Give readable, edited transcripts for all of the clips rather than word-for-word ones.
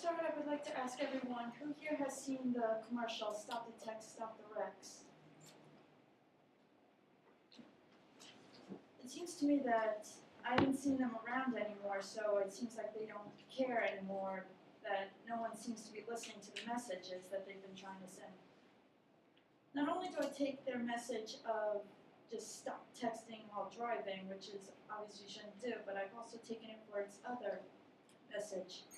start, I would like to ask everyone, who here has seen the commercial, Stop the Text, Stop the Wrecks? It seems to me that I haven't seen them around anymore, so it seems like they don't care anymore, that no one seems to be listening to the messages that they've been trying to send. Not only do I take their message of just stop texting while driving, which is obviously you shouldn't do, but I've also taken it for its other message.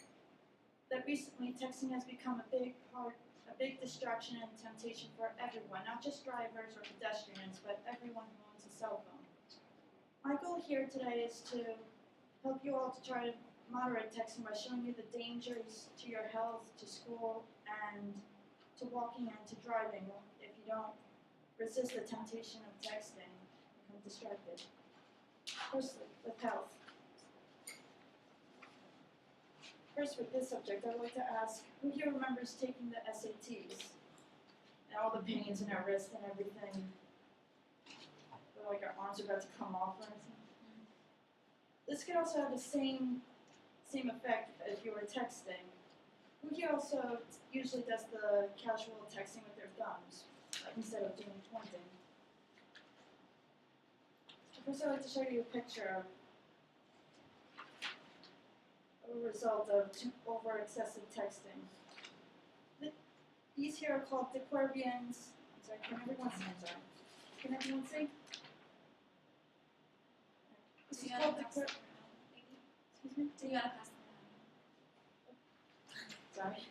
That recently texting has become a big distraction and temptation for everyone, not just drivers or pedestrians, but everyone who owns a cell phone. My goal here today is to help you all to try to moderate texting by showing you the dangers to your health, to school, and to walking and to driving if you don't resist the temptation of texting and become distracted. Firstly, with health. First, with this subject, I'd like to ask, who here remembers taking the SATs? And all the pains in our wrist and everything. Feel like our arms are about to come off or anything. This could also have the same effect if you were texting. Who here also usually does the casual texting with their thumbs, like instead of doing pointing? First, I'd like to show you a picture of a result of over excessive texting. These here are called Decorbians. I'm sorry, can everyone see? Can everyone see? This is called Excuse me? So you gotta pass them Sorry.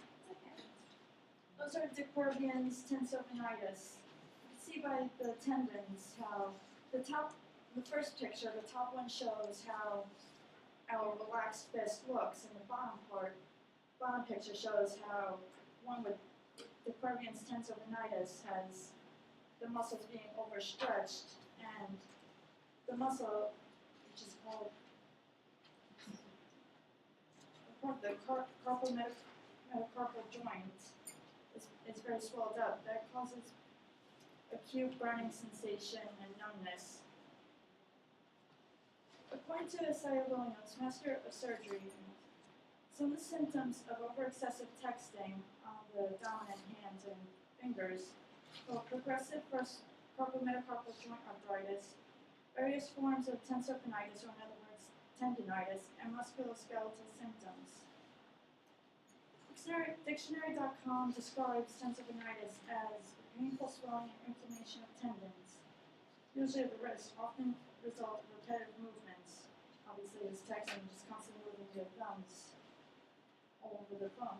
Those are Decorbians tensovenitis. You can see by the tendons how the first picture, the top one shows how our relaxed fist looks, and the bottom picture shows how one with Decorbians tensovenitis has the muscles being overstretched, and the muscle, which is called the carpal metacarpal joint, is very swelled up. That causes acute burning sensation and numbness. According to Isaiah Williams, master of surgery, some of the symptoms of over-excessive texting on the dominant hands and fingers called progressive carpal metacarpal joint arthritis, various forms of tensovenitis, or in other words, tendinitis, and musculoskeletal symptoms. Dictionary.com describes tensovenitis as painful swelling and inflammation of tendons, usually of the wrist, often result in repetitive movements. Obviously, it's texting, just constantly moving your thumbs all over the phone.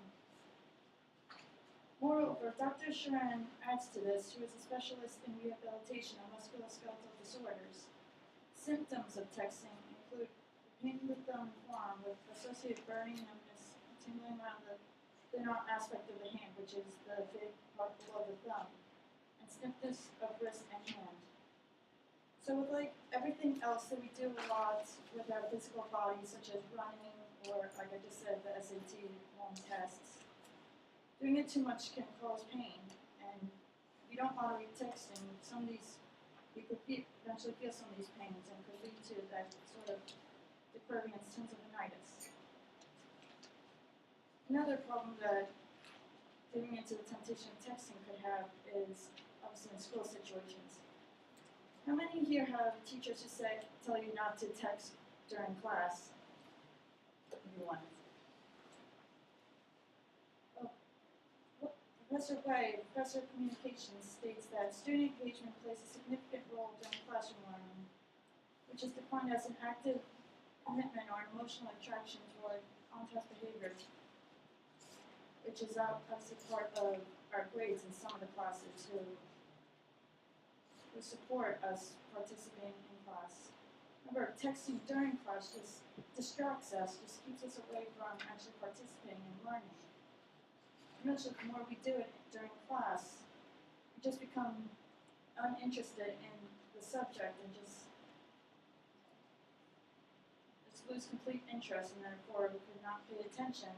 Moreover, Dr. Sharan adds to this, who is a specialist in rehabilitation of musculoskeletal disorders. Symptoms of texting include pain in the thumb and forearm with associated burning, numbness, and tingling around the thinner aspect of the hand, which is the big part below the thumb, and stiffness of wrist and hand. So with like everything else that we do a lot with our physical bodies, such as running, or like I just said, the SAT long tests, doing it too much can cause pain, and if you don't moderate texting, some of these, you could eventually feel some of these pains, and could lead to that sort of Decorbians tensovenitis. Another problem that getting into the temptation of texting could have is obviously in school situations. How many here have teachers who tell you not to text during class? Everyone. Professor Bay, Professor of Communications, states that student engagement plays a significant role during classroom learning, which is defined as an active commitment or emotional attraction toward on-task behavior, which is obviously part of our grades in some of the classes who support us participating in class. Remember, texting during class just distracts us, just keeps us away from actually participating and learning. Eventually, the more we do it during class, we just become uninterested in the subject and just lose complete interest, and therefore we could not pay attention,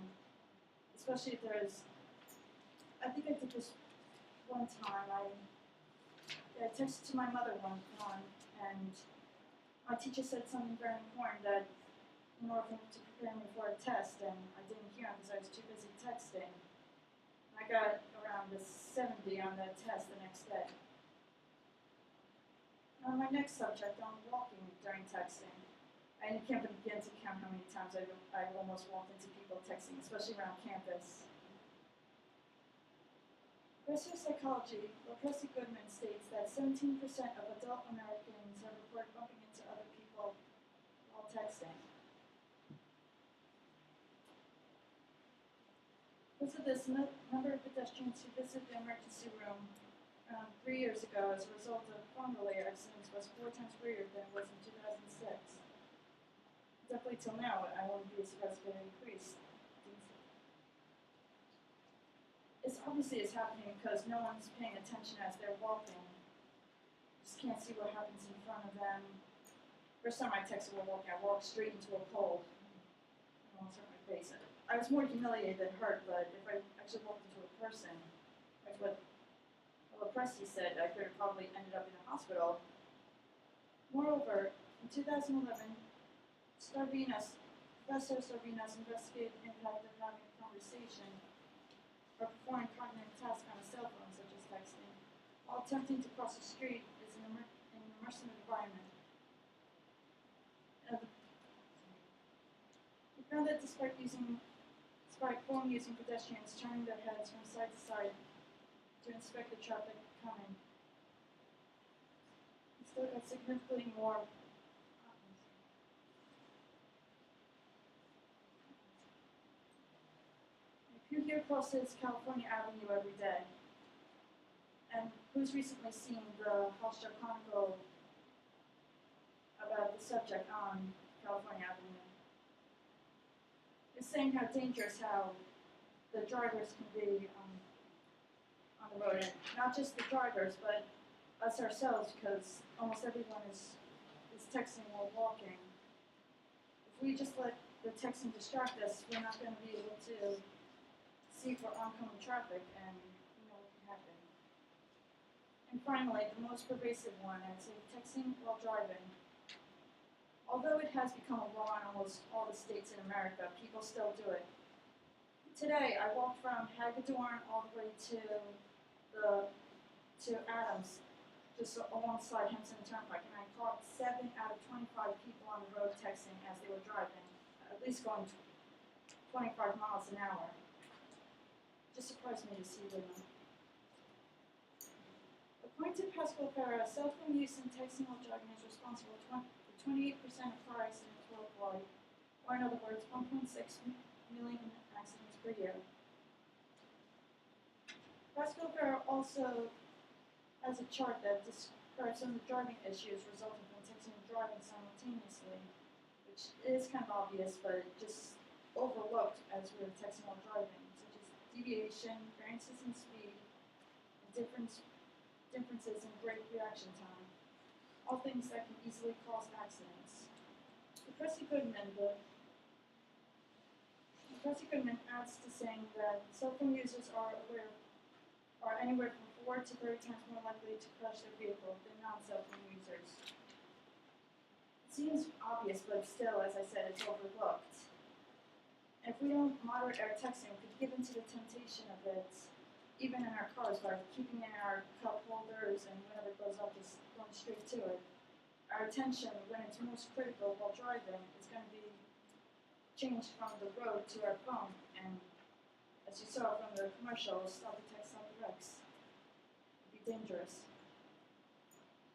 especially if there's, I think I did this one time, I texted to my mother one time, and my teacher said something very important that in order for me to prepare me for a test, and I didn't hear him because I was too busy I got around a 70 on that test the next day. Now my next subject on walking during texting. And you can't begin to count how many times I almost walked into people texting, especially around campus. Professor of Psychology, Persuasive Goodman states that 17% of adult Americans have reported bumping into other people while texting. Because of this, number of pedestrians who visited the emergency room 3 years ago as a result of phone-related accidents was 4 times greater than it was in 2006. Definitely till now, I won't be surprised if it increased. It's obviously happening because no one's paying attention as they're walking. Just can't see what happens in front of them. First time I texted while walking, I walked straight into a pole. I almost hurt my face. I was more humiliated than hurt, but if I actually walked into a person, like what Presti said, I could have probably ended up in a hospital. Moreover, in 2011, Professor Sarvinas investigated the impact of having a conversation or performing cognitive tasks on a cell phone, such as texting, while attempting to cross the street is in an immersive environment. He found that despite phone using pedestrians turning their heads from side to side to inspect the traffic coming, he still got significantly more. Who here crosses California Avenue every day? And who's recently seen the Hofstra Chronicle about the subject on California Avenue? It's saying how dangerous how the drivers can be on the road, and not just the drivers, but us ourselves, because almost everyone is texting while walking. If we just let the texting distract us, we're not going to be able to see for oncoming traffic, and you know what can happen. And finally, the most pervasive one, I'd say texting while driving. Although it has become a law in almost all the states in America, people still do it. Today, I walked from Hagedorn all the way to Adams, just alongside Hempstead Turnpike, and I caught 7 out of 25 people on the road texting as they were driving, at least going 25 miles an hour. Just surprised me to see them. According to Pascal Ferreira, cell phone use in texting while driving is responsible for 28% of car accidents worldwide, or in other words, 1.6 million accidents per year. Pascal Ferreira also has a chart that describes some of the driving issues resulting from texting and driving simultaneously, which is kind of obvious, but just overlooked as we were texting while driving. Deviation, variances in speed, and differences in brake reaction time, all things that can easily cause accidents. Professor Goodman adds to saying that cell phone users are anywhere from 4 to 30 times more likely to crash their vehicle than non-cell phone users. It seems obvious, but still, as I said, it's overlooked. If we don't moderate our texting, we could give into the temptation of it, even in our cars, by keeping in our cup holders and whenever it goes up, just going straight to it. Our attention, when it's most critical while driving, is going to be changed from the road to our phone. And as you saw from the commercial, stop the text, stop the wrecks. It'd be dangerous.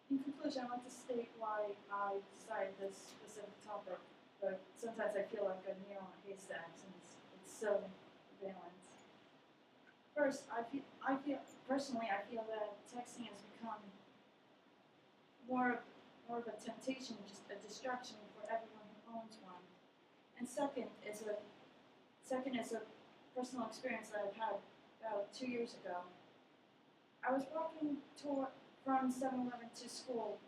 In conclusion, I'd like to state why I decided this specific topic. But sometimes I feel like a needle in a haystack since it's so prevalent. First, I feel that texting has become more of a temptation, just a distraction for everyone who owns one. And second is a personal experience that I've had about 2 years ago. I was walking from 7-Eleven to school.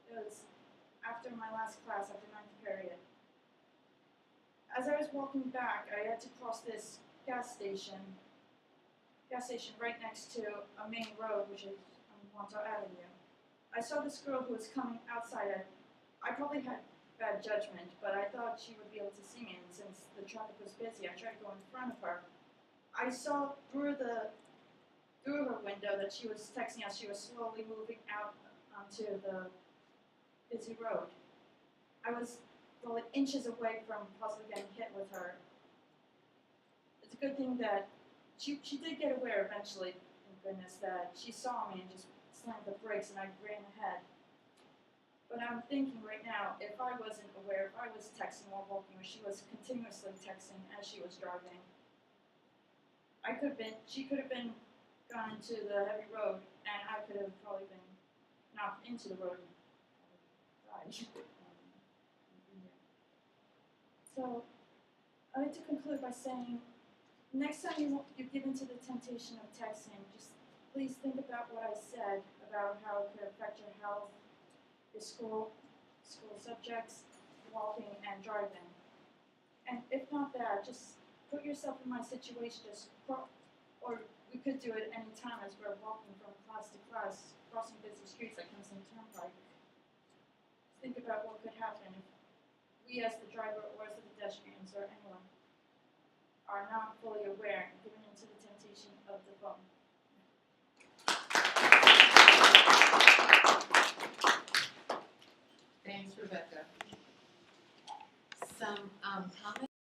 It was after my last class, after 9th period. As I was walking back, I had to cross this gas station right next to a main road, which is on Montauk Avenue. I saw this girl who was coming outside. I probably had bad judgment, but I thought she would be able to see me, and since the traffic was busy, I tried to go in front of her. I saw through the through her window that she was texting as she was slowly moving out onto the busy road. I was probably inches away from possibly getting hit with her. It's a good thing that she did get aware eventually, thank goodness, that she saw me and just slammed the brakes and I ran ahead. But I'm thinking right now, if I wasn't aware, if I was texting while walking, or she was continuously texting as she was driving, she could have been gone into the heavy road, and I could have probably been knocked into the road and died. So, I'd like to conclude by saying, next time you give into the temptation of texting, just please think about what I said about how it could affect your health, your school subjects, walking, and driving. And if not that, just put yourself in my situation, or we could do it any time as we're walking from class to class, crossing busy streets like Clemson Turnpike. Think about what could happen if we as the driver or as the pedestrians or anyone are not fully aware